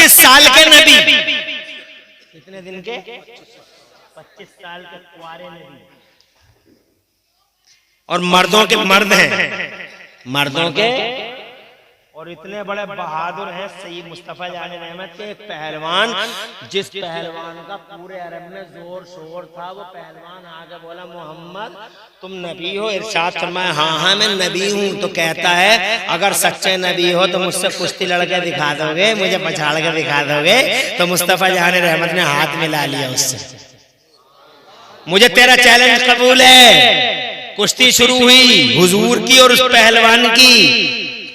25 साल के नबी, कितने दिन के? 25 साल के कुंवारे नबी, और मर्दों के मर्द हैं, मर्दों के, और इतने बड़े बहादुर हैं सैयद मुस्तफा जान रहमत के। एक पहलवान, जिस पहलवान का पूरे अरब में जोर शोर था, वो पहलवान आगे बोला, मोहम्मद तुम नबी हो? इरशाद फरमाया, हाँ हाँ मैं नबी हूँ। तो कहता है, अगर सच्चे नबी हो तो मुझसे कुश्ती लड़के दिखा दोगे, मुझे पछाड़ के दिखा दोगे? तो मुस्तफा जान रहमत ने हाथ मिला लिया उससे, मुझे तेरा चैलेंज कबूल है। कुश्ती शुरू हुई हुजूर की और उस पहलवान की,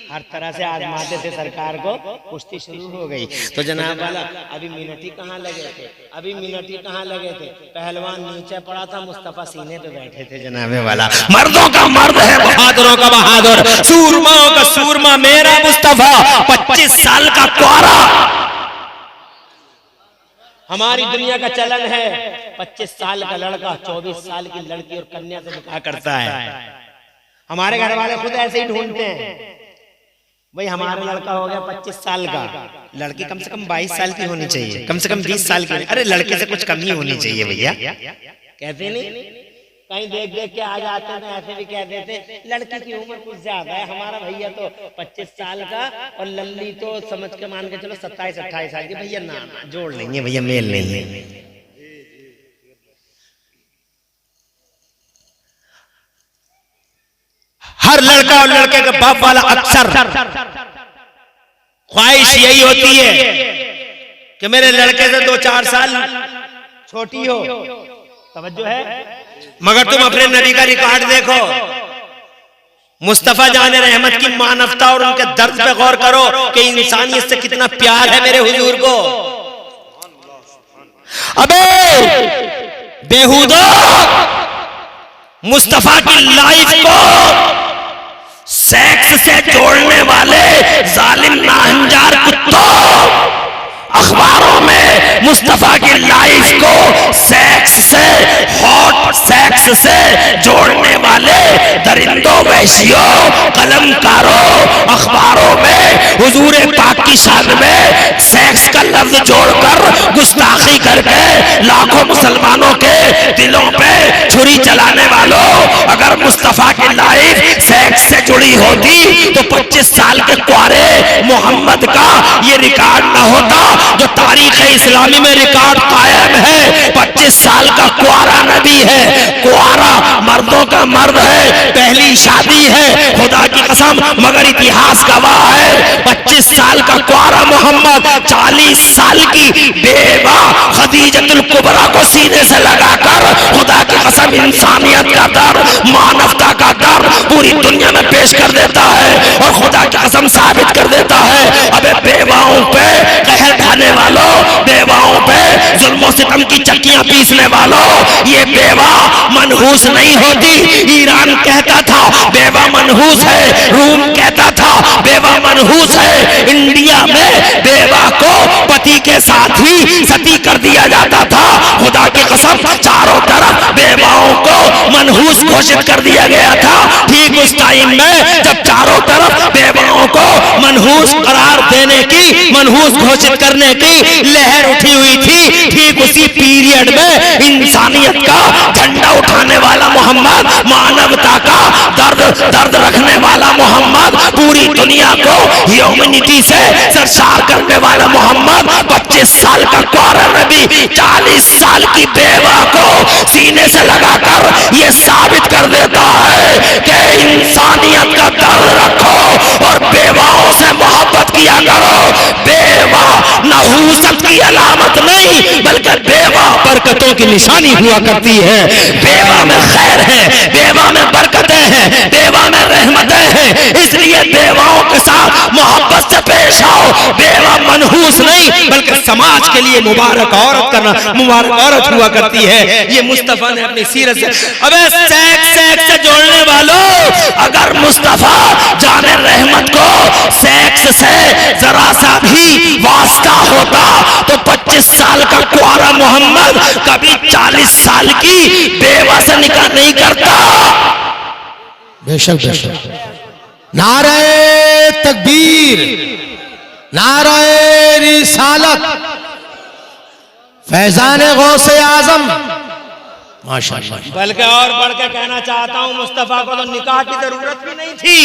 हर तरह से आजमाते थे सरकार को, कुश्ती शुरू हो गई। तो जनाब वाला अभी मिनट ही कहाँ लगे थे, अभी मिनट ही कहाँ लगे थे, पहलवान नीचे पड़ा था, मुस्तफा सीने पे बैठे थे। जनाबे वाला मर्दों का मर्द है, बहादुरों का बहादुर, सूरमाओं का सूरमा मेरा मुस्तफा, 25 साल का कुंवारा। हमारी दुनिया का चलन है 25 साल का लड़का 24 साल की लड़की और कन्या से निकाह करता है। हमारे घर वाले खुद ऐसे ही ढूंढते हैं, भाई हमारा लड़का हो गया 25 साल का, लड़की कम से कम 22 साल की होनी चाहिए, कम से कम 20 साल की। अरे लड़के से कुछ कम ही होनी चाहिए भैया, कहते नहीं? कहीं देख देख के आ जाते हैं, ऐसे भी कह देते लड़की की उम्र कुछ ज्यादा है, हमारा भैया तो 25 साल का और लल्ली तो समझ के मान के चलो 27-28 साल की। भैया ना जोड़ लेंगे भैया, मेल नहीं है। हर लड़का और लड़के के बाप वाला अक्सर ख्वाहिश यही होती है कि मेरे लड़के से 2-4 साल छोटी हो। तवज्जो है? मगर तुम अपने नबी का रिकॉर्ड देखो, मुस्तफा जान रहमत की मानवता और उनके दर्द पे गौर करो कि इंसानियत से कितना प्यार है मेरे हुजूर को। अबे बेहुदा मुस्तफा की लाइफ को सेक्स से जोड़ने वाले जालिम नाहंजार कुत्तों, अखबारों में मुस्तफा की लाइफ को सेक्स से, हॉट सेक्स से जोड़ने वाले दरिंदों, वहशियों, कलमकारों, अखबारों में हुजूर पाक की शान में सेक्स का लफ्ज जोड़कर गुस्ताखी करके लाखों मुसलमानों के दिलों पे छुरी चलाने वालों, अगर मुस्तफा की लाइफ सेक्स से जुड़ी होती तो 25 साल के कुंवारे मोहम्मद का ये रिकॉर्ड ना होता जो तारीख इस्लामी में रिकॉर्ड कायम है। 25 साल का कुंवारा नबी है, कुंवारा मर्दों का मर्द है, पहली शादी है, खुदा की कसम मगर इतिहास गवाह है। 25 साल का कुंवारा मोहम्मद 40 साल की बेवा खदीजतुल कुबरा को सीने से लगाकर खुदा की कसम इंसानियत का दर्द, मानवता का दर्द पूरी दुनिया में पेश कर देता है और खुदा की कसम साबित कर देता है। अबे बेवाओं पे कहर ढाने वालों, बेवाओं पे जुल्म सितम की चक्कियां पीसने वालों, ये बेवा मनहूस नहीं होती। ईरान कहता था बेवा मनहूस है, रूम कहता था बेवा मनहूस है, इंडिया में बेवा को पति के साथ ही सती कर दिया जाता था। खुदा की कसम चारों तरफ बेवाओं को मनहूस घोषित कर दिया गया था। ठीक उस टाइम में जब चारों तरफ बेवाओं को मनहूस करार देने की, मनहूस घोषित करने की लहर उठी हुई थी, ठीक उसी पीरियड में इंसानियत का झंडा उठाने वाला मोहम्मद, मानवता का दर्द रखने वाला मोहम्मद, पूरी दुनिया को ह्यूमैनिटी से सरशार करने वाला मोहम्मद, 25 साल का कुंवारा नबी 40 साल की बेवा को सीने से लगाकर ये साबित कर देता है कि इंसानियत का दर्द रखो और बेवाओं से मोहब्बत किया करो। बेवा नहूसत की अलामत नहीं बल्कि बेवा बरकतों की निशानी हुआ करती है। बेवा में खैर है, बेवा में बरकतें हैं, बेवा में रहमतें हैं, इसलिए बेवाओं के साथ मोहब्बत से पेश आओ। बेवा मनहूस नहीं बल्कि समाज के लिए मुबारक औरत करना, मुबारक औरत हुआ करती है। ये मुस्तफा ने अपनी सीरत से। अबे सेक्स से जोड़ने वालों, अगर मुस्तफा जाने रहमत को सेक्स से जरा सा भी वास्ता होता तो 25 साल का कुंवारा मोहम्मद कभी 40 साल की बेवा से निकाह नहीं करता। बेशक बेशक। नारे तकबीर, नारे रिसालत। फैजान गौसे आजम माशाअल्लाह। बल्कि और बढ़ के कहना चाहता हूं, मुस्तफा को तो निकाह की जरूरत भी नहीं थी।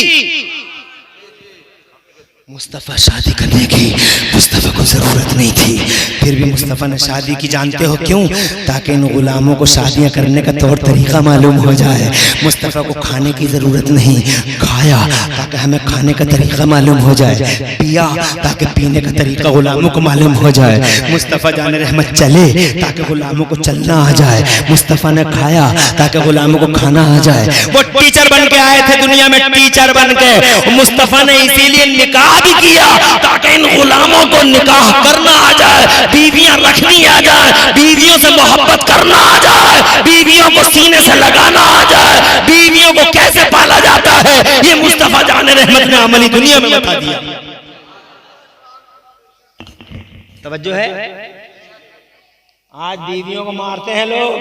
मुस्तफ़ा शादी करने की मुस्तफ़ा को ज़रूरत नहीं थी, फिर भी मुस्तफ़ा ने शादी की। जानते हो क्यों? ताकि इन गुलामों को शादियां करने का तौर तरीका मालूम हो जाए। मुस्तफ़ा को खाने की ज़रूरत नहीं, खाया ताकि हमें खाने का तरीका मालूम हो जाए, पिया ताकि पीने का तरीका गुलामों को मालूम हो जाए। मुस्तफ़ा जान रहमत चले ताकि गुलामों को चलना आ जाए। मुस्तफ़ा ने खाया ताकि गुलामों को खाना आ जाए। वो टीचर बन के आए थे दुनिया में, टीचर बन के। मुस्तफा ने इसीलिए निकाह भी किया ताकि इन गुलामों को निकाह करना आ जाए, बीवियां रखनी आ जाए, बीवियों से मोहब्बत करना आ जाए, बीवियों को सीने से लगाना आ जाए, बीवियों को कैसे पाला जाता है ये मुस्तफा जाने रहमत ने अमली दुनिया में बता दिया। तवज्जो है? आज बीवियों को मारते हैं लोग।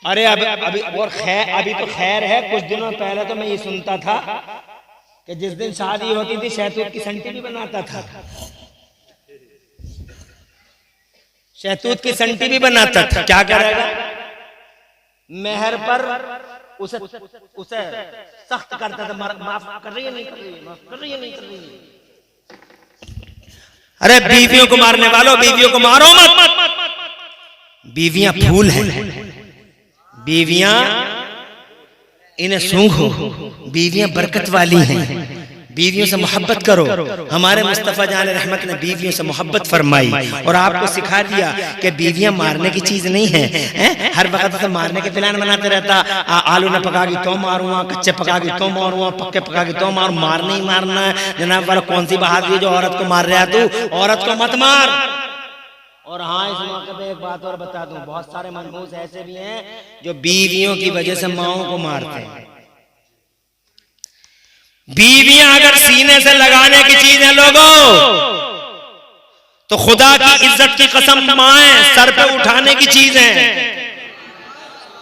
अरे अभी और खैर, अभी तो खैर है, कुछ दिनों पहले तो मैं ये सुनता था कि जिस दिन शादी होती थी शहतूत की संटी भी बनाता था, शहतूत की संटी भी बनाता था। क्या करेगा? मेहर पर उसे सख्त करता था, माफ कर रही है नहीं कर रही है, माफ कर रही है नहीं कर रही है। अरे बीवियों को मारने वालों, बीवियों को मारो मत। बीवियां फूल हैं, बीवियां इन्हें सूंघो, बीवियां बरकत वाली हैं, बीवियों से मोहब्बत करो। हमारे मुस्तफ़ा जान रहमत ने बीवियों से मोहब्बत फरमाई और आपको सिखा दिया कि बीवियां मारने की चीज नहीं है। हर वक्त तो मारने के प्लान बनाते रहता, आलू न पकागी तो मारूंगा, कच्चे पकागी तो मारूंगा, पक्के पकागी तो मारू। मारना ही मारना है जनाब वाला। कौन सी बहादुरी जो औरत को मार रहा है तू? औरत को मत मार। और हाँ, इस मौके पे एक बात और बता दूं, बहुत सारे मनहूस ऐसे भी हैं जो बीवियों की वजह से माओं को मारते हैं। बीवियां अगर सीने से लगाने की चीज है लोगों, तो खुदा की इज्जत की कसम माएं सर पे उठाने की चीज है।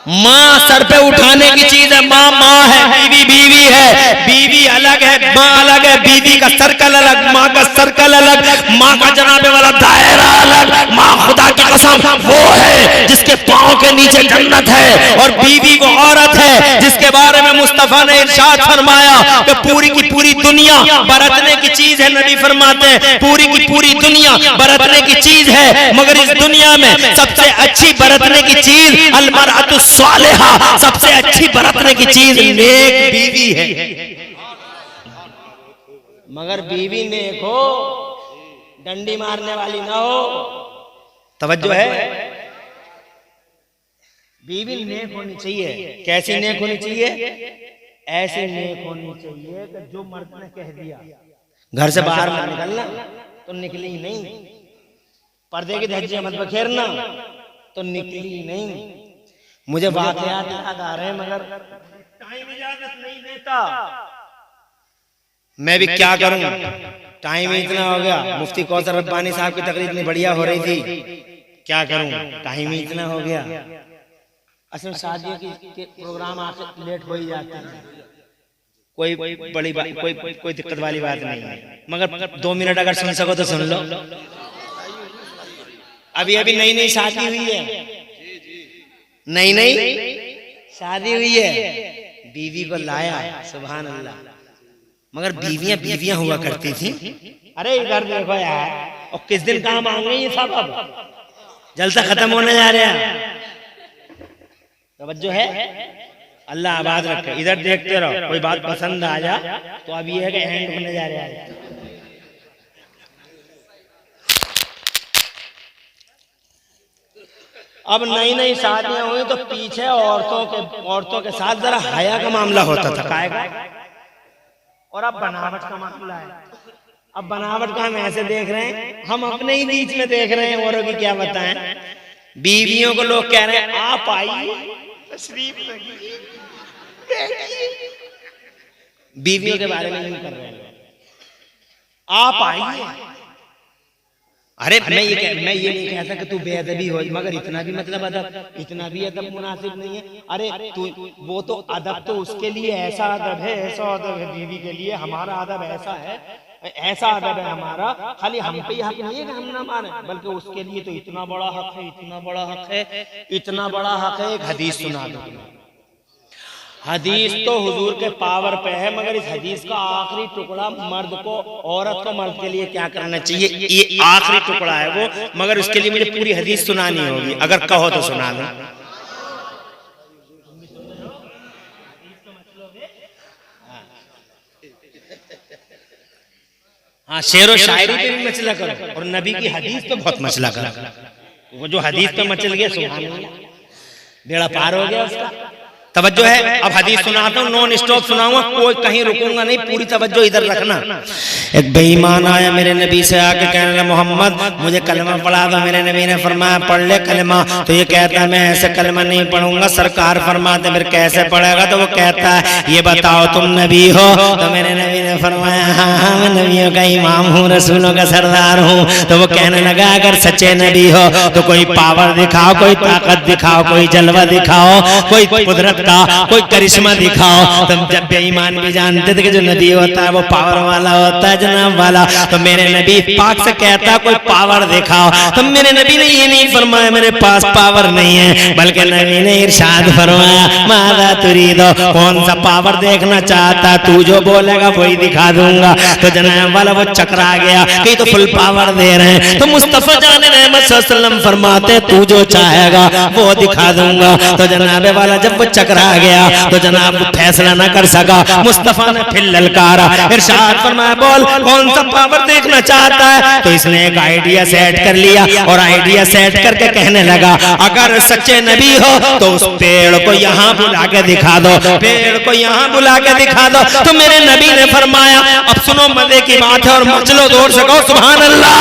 माँ सर पे उठाने की चीज है। माँ माँ है, बीवी बीवी है। बीवी अलग है, माँ अलग है। बीवी का सर्कल अलग, माँ का सर्कल अलग, माँ का जनाबे वाला दायरा अलग। माँ खुदा की कसम वो है जिसके पाँव के नीचे जन्नत है, और बीवी वो औरत है जिसके बारे में मुस्तफा ने इरशाद फरमाया कि पूरी की पूरी दुनिया बरतने की चीज है। नबी फरमाते हैं पूरी की पूरी दुनिया बरतने की चीज है, मगर इस दुनिया में सबसे अच्छी बरतने की चीज अलमरअतु सालिहा, सबसे अच्छी बरतने की चीज नेक बीवी है। मगर बीवी नेक हो, डंडी मारने वाली ना हो। तवज्जो है? बीवी नेक होनी चाहिए। कैसी नेक होनी चाहिए? ऐसी नेक होनी चाहिए कि जो मर्द ने कह दिया घर से बाहर मत निकलना तो निकली नहीं, पर्दे की धज्जियां मत बखेरना तो निकली नहीं। मुझे वाकयात याद आ रहे हैं मगर टाइम इजाजत नहीं देता। मैं भी क्या करूं, टाइम ही इतना हो गया। मुफ्ती कौसर रब्बानी साहब की तकरीर इतनी बढ़िया हो रही थी, क्या करूं, टाइम ही इतना हो गया। असल शादियों के प्रोग्राम आके लेट हो ही जाते हैं, कोई बड़ी बात, कोई दिक्कत वाली बात नहीं है। मगर 2 मिनट अगर सुन सको तो सुन लो। अभी अभी नई नई शादी हुई है, नई नई शादी हुई है, बीवी को लाया, सुभान अल्लाह। मगर बीवियां बीवियां हुआ करती थी। अरे इधर देखो यार, और किस दिन काम आ गई ये सब, अब जलसा खत्म होने जा रहा है। तवज्जो है? अल्लाह आबाद रखे। इधर देखते रहो, कोई बात पसंद आ जा तो अब ये है कि एंड होने जा रहा है। अब नई नई शादियां हुई तो पीछे औरतों के साथ जरा हया का मामला होता था, काय का? और अब बनावट का मामला है। अब बनावट का हम ऐसे देख रहे हैं, हम अपने ही बीच में देख रहे हैं, औरों की क्या बताएं। बीवियों को लोग कह रहे हैं आप आइए, तशरीफ लगी, बीवियों के बारे में नहीं कर रहे हैं, आप आइए। अरे मैं ये नहीं कहता कि तू बेअदबी हो, मगर इतना भी मतलब अदब, इतना भी अदब मुनासिब नहीं है। अरे तू वो तो अदब तो उसके लिए ऐसा अदब है, ऐसा अदब है बीवी के लिए, हमारा अदब ऐसा है ऐसा अदब है हमारा, खाली हम पे हक नहीं है कि हम ना माने, बल्कि उसके लिए तो इतना बड़ा हक है, इतना बड़ा हक है, इतना बड़ा हक है। एक हदीस सुना दो। हदीस तो हुजूर के पावर पे है, मगर इस हदीस का आखिरी टुकड़ा मर्द को, औरत को मर्द के लिए क्या करना चाहिए, ये आखिरी टुकड़ा है वो, मगर उसके लिए मुझे पूरी हदीस सुनानी होगी। अगर कहो तो सुना दो। हाँ, शेर और शायरी पे भी मचला करो और नबी की हदीस पे बहुत मचला करो। वो जो हदीस पे मचल गया, सुभान अल्लाह, बेड़ा पार हो गया उसका। तवज्जो है। अब हदीस सुनाता हूँ, नॉन स्टॉप सुनाऊंगा, कोई कहीं रुकूंगा नहीं, पूरी तवज्जो इधर रखना। एक बेईमान आया मेरे नबी से आके कहने लगा, मोहम्मद मुझे कलमा पढ़ा दो। मेरे नबी ने फरमाया पढ़ ले कलमा। तो ये कहता है मैं ऐसे कलमा नहीं पढ़ूंगा, सरकार फरमाते फिर कैसे पढ़ेगा? तो वो कहता है ये बताओ तुम नबी हो? तो मेरे नबी ने फरमाया हाँ मैं नबियों का इमाम हूँ, रसूलों का सरदार हूँ। तो वो कहने लगा अगर सच्चे नबी हो तो कोई पावर दिखाओ, कोई ताकत दिखाओ, कोई जलवा दिखाओ, कोई कुदरत का कोई करिश्मा दिखाओ। तुम जब बेईमान भी जानते थे कि जो नबी होता है वो पावर वाला होता है, जनाब वाला। तो मेरे नबी पाक से कहता है कोई पावर दिखाओ। तो मेरे नबी ने ये नहीं फरमाया मेरे पास पावर नहीं है, बल्कि नबी ने इरशाद फरमाया मादा तुरीदो, कौन सा पावर देखना चाहता, तू जो बोलेगा वही दिखा दूंगा। तो जनाब वाला वो चकरा गया कि तो फुल पावर दे रहे हैं। तो मुस्तफा जान रहमत सल्लल्लाहु अलैहि वसल्लम फरमाते तू जो चाहेगा वो दिखा दूंगा। तो जनाब वाला जब वो चकरा गया तो जनाब फैसला ना कर सका। मुस्तफा ने फिर ललकारा, इरशाद फरमाया बोल कौन सा पावर देखना चाहता है? तो इसने एक आइडिया सेट कर लिया और आइडिया सेट करके कहने लगा अगर सच्चे नबी हो तो उस पेड़ को यहाँ बुला के दिखा दो, पेड़ को यहाँ बुला के दिखा दो। तो मेरे नबी ने फरमाया अब सुनो मजे की बात है और मचलो जोर से कहो सुभान अल्लाह,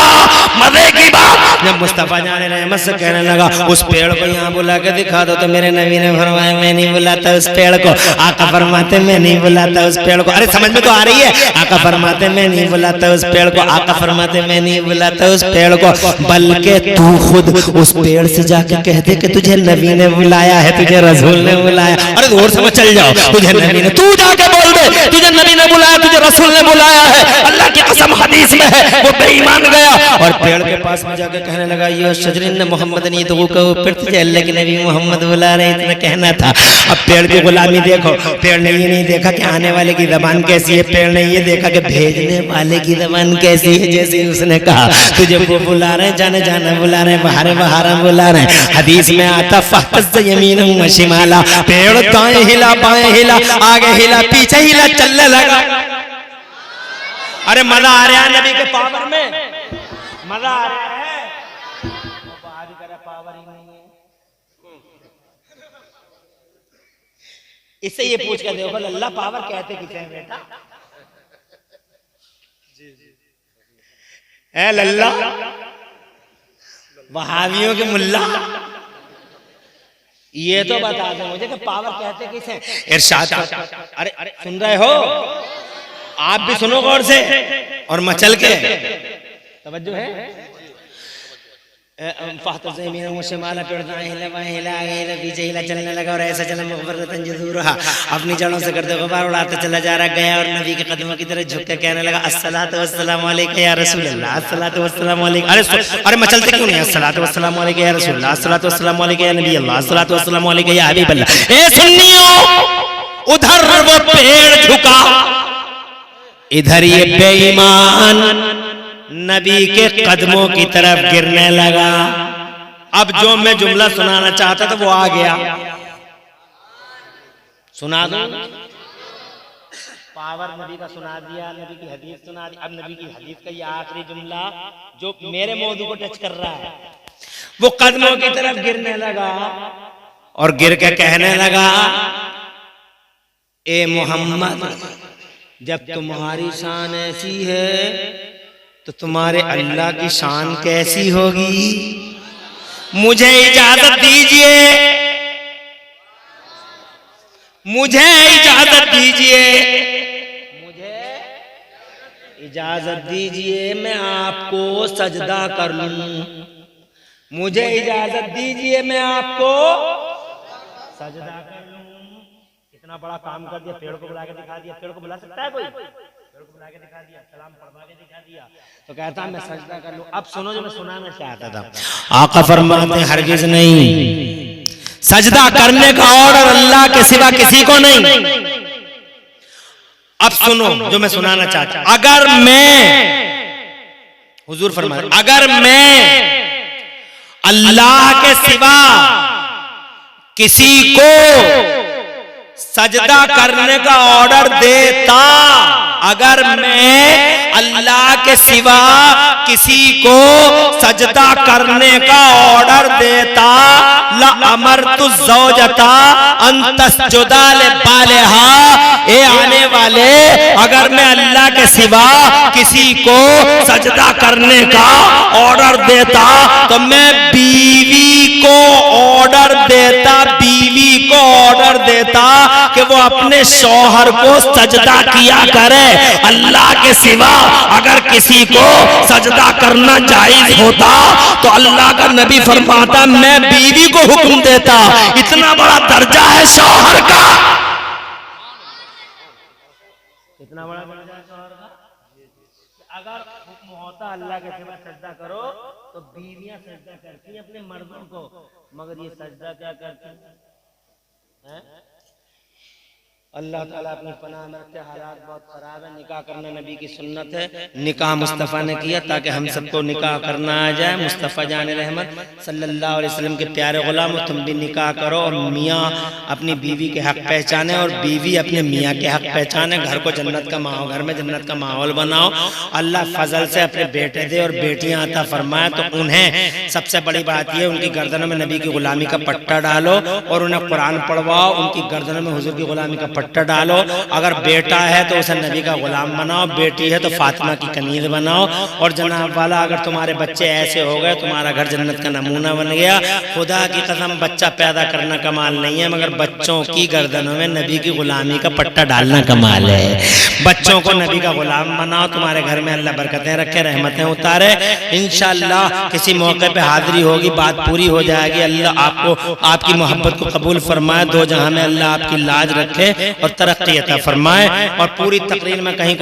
मजे की बात। जब मुस्तफा जाने रहमत से कहने लगा उस पेड़ को यहाँ बुला के दिखा दो, तो मेरे नबी ने फरमाया मैं नहीं बुलाता उस पेड़ को। आका फरमाते मैं नहीं बुलाता उस पेड़ को। अरे समझ में तो आ रही है? आका फरमाते मैं नहीं बुलाता उस पेड़ को। आका फरमाते मैं नहीं बुलाता उस पेड़ को, बल्कि तू खुद उस पेड़ से जाके कह दे कि तुझे नबी ने बुलाया है, तुझे रसूल ने बुलाया। अरे जोर से चल जाओ, तुझे नबी ने, तू जाके बोल दे तुझे नबी ने बुलाया, तुझे रसूल ने बुलाया है। अल्लाह की कसम हदीस में है। वो बेईमान गया और पेड़ के पास में जाके कहने लगा ये शजरिन मोहम्मद नहीं तो वो कहो फिर तुझे अल्लाह के नबी मोहम्मद बुला रहे, इतना कहना था। अब पेड़ की गुलामी देखो, पेड़ ने ये नहीं देखा कि आने वाले की जबान कैसी है, पेड़ ने ये देखा कि भेजने वाले की जबान कैसी है। जैसे उसने कहा तुझे वो बुला रहे, जाने जाना बुला रहे, बहारे बहारा बुला रहे। हदीस में आता फहस यमीन व शिमाला, पेड़ दाएं हिला बाएं हिला, आगे हिला पीछे हिला, चलने लगा। अरे मजा आ रहा है नबी के पावर में, मजा आ रहा है। पावर ही नहीं है। इससे ये पूछ कर देखो अल्लाह पावर कहते किसे हैं बेटा? है लल्ला वहाबियों के मुल्ला, ये तो बता दो मुझे कि पावर कहते किसे? इरशाद। अरे सुन रहे हो? आप भी सुनो गौर से और मचल के तवज्जो है। चलने लगा और ऐसा चला अपनी जड़ों से करते गुबार उड़ाता चला जा रहा। गया और नबी के कदमों की तरह झुक के कहने लगा अस्सलातु वस्सलामु अलैका या रसूल अल्लाह, अस्सलातु वस्सलामु अलैका। अरे मचलते क्यों नहीं? अस्सलातु वस्सलामु अलैका या रसूल अल्लाह, अस्सलातु वस्सलामु अलैका या नबी अल्लाह, अस्सलातु वस्सलामु अलैका या हबीब अल्लाह। ए सुन्नियों, उधर वो पेड़ झुका, इधर ये बेईमान नबी के कदमों की तरफ गिरने लगा। अब जो मैं जुमला सुनाना चाहता था वो आ गया, सुना दो। पावर नबी का सुना दिया, नबी की हदीस सुना दी। अब नबी की हदीस का ये आखिरी जुमला जो मेरे मौजू को टच कर रहा है, वो कदमों की तरफ गिरने लगा और गिर के कहने लगा ए मोहम्मद, जब तुम्हारी शान ऐसी है तो तुम्हारे अल्लाह की शान कैसी होगी? मुझे इजाजत दीजिए, मुझे इजाजत दीजिए, मुझे इजाजत दीजिए, मैं आपको सजदा कर लूं। मुझे इजाजत दीजिए, मैं आपको सजदा कर लूं। इतना बड़ा काम कर दिया, पेड़ को बुला के दिखा दिया। पेड़ को बुला सकता है कोई? बुला के दिखा दिया, सलाम पढ़वा के दिखा दिया, तो कहता मैं सजदा कर लूं। अब सुनो जो मैं सुनाना चाहता था। आका फरमाते हैं हरगिज नहीं, सजदा करने का ऑर्डर अल्लाह के सिवा किसी को नहीं। अब सुनो जो मैं सुनाना चाहता, अगर मैं, हुजूर फरमाते, अगर मैं अल्लाह के सिवा किसी को सजदा करने का ऑर्डर देता, अगर मैं अल्लाह के सिवा किसी को सजदा करने का ऑर्डर देता, ला अमरतु ज़ौजता अन तस्जुदा लिबालिहा, ए आने वाले, अगर मैं अल्लाह के सिवा किसी को सजदा करने का ऑर्डर देता तो मैं बीवी को ऑर्डर देता, बीवी को ऑर्डर देता कि वो अपने शौहर को सजदा किया करे। अल्लाह के सिवा अगर किसी को सजदा करना जायज होता तो अल्लाह का नबी फरमाता मैं बीवी को हुक्म देता। इतना बड़ा दर्जा है शौहर का, इतना बड़ा दर्जा है शौहर का। अगर हुक्म होता अल्लाह के सिवा सजदा करो तो बीवियां सजदा करती अपने मर्दों को, मगर ये सजदा क्या करती हैं? अल्लाह ताला अपनी पनाह में रखे। हालात बहुत खराब है, निकाह करना नबी की सुन्नत है। निकाह मुस्तफ़ा ने किया ताकि हम सबको निकाह करना आ जाए। मुस्तफ़ा जान रहमत सल्लल्लाहु अलैहि वसल्लम के प्यारे गुलाम, तुम भी निकाह करो और मियाँ अपनी बीवी के हक पहचाने और बीवी अपने मियाँ के हक पहचाने। घर को जन्नत का माहौल, घर में जन्नत का माहौल बनाओ। अल्लाह फजल से अपने बेटे दे और बेटियाँ अता फरमाए तो उन्हें सबसे बड़ी बात यह, उनकी गर्दनों में नबी की गुलामी का पट्टा डालो और उन्हें कुरान पढ़वाओ। उनकी गर्दनों में हुजूर की गुलामी का पट्टा डालो। अगर बेटा है तो उसे नबी का गुलाम बनाओ, बेटी है तो फातिमा की कनीज बनाओ। और जनाब वाला, अगर तुम्हारे बच्चे ऐसे हो गए, तुम्हारा घर जन्नत का नमूना बन गया। खुदा की कसम, बच्चा पैदा करना कमाल नहीं है, मगर बच्चों की गर्दनों में नबी की गुलामी का पट्टा डालना कमाल है। बच्चों को नबी का गुलाम बनाओ, तुम्हारे घर में अल्लाह बरकतें रखे, रहमतें उतारे। इंशाअल्लाह किसी मौके पे हाजिरी होगी, बात पूरी हो जाएगी। अल्लाह आपको आपकी मोहब्बत को कबूल फरमाए, दो जहां में अल्लाह आपकी लाज रखे और तरक्की अता फरमाए। और पूरी तकरीर में कहीं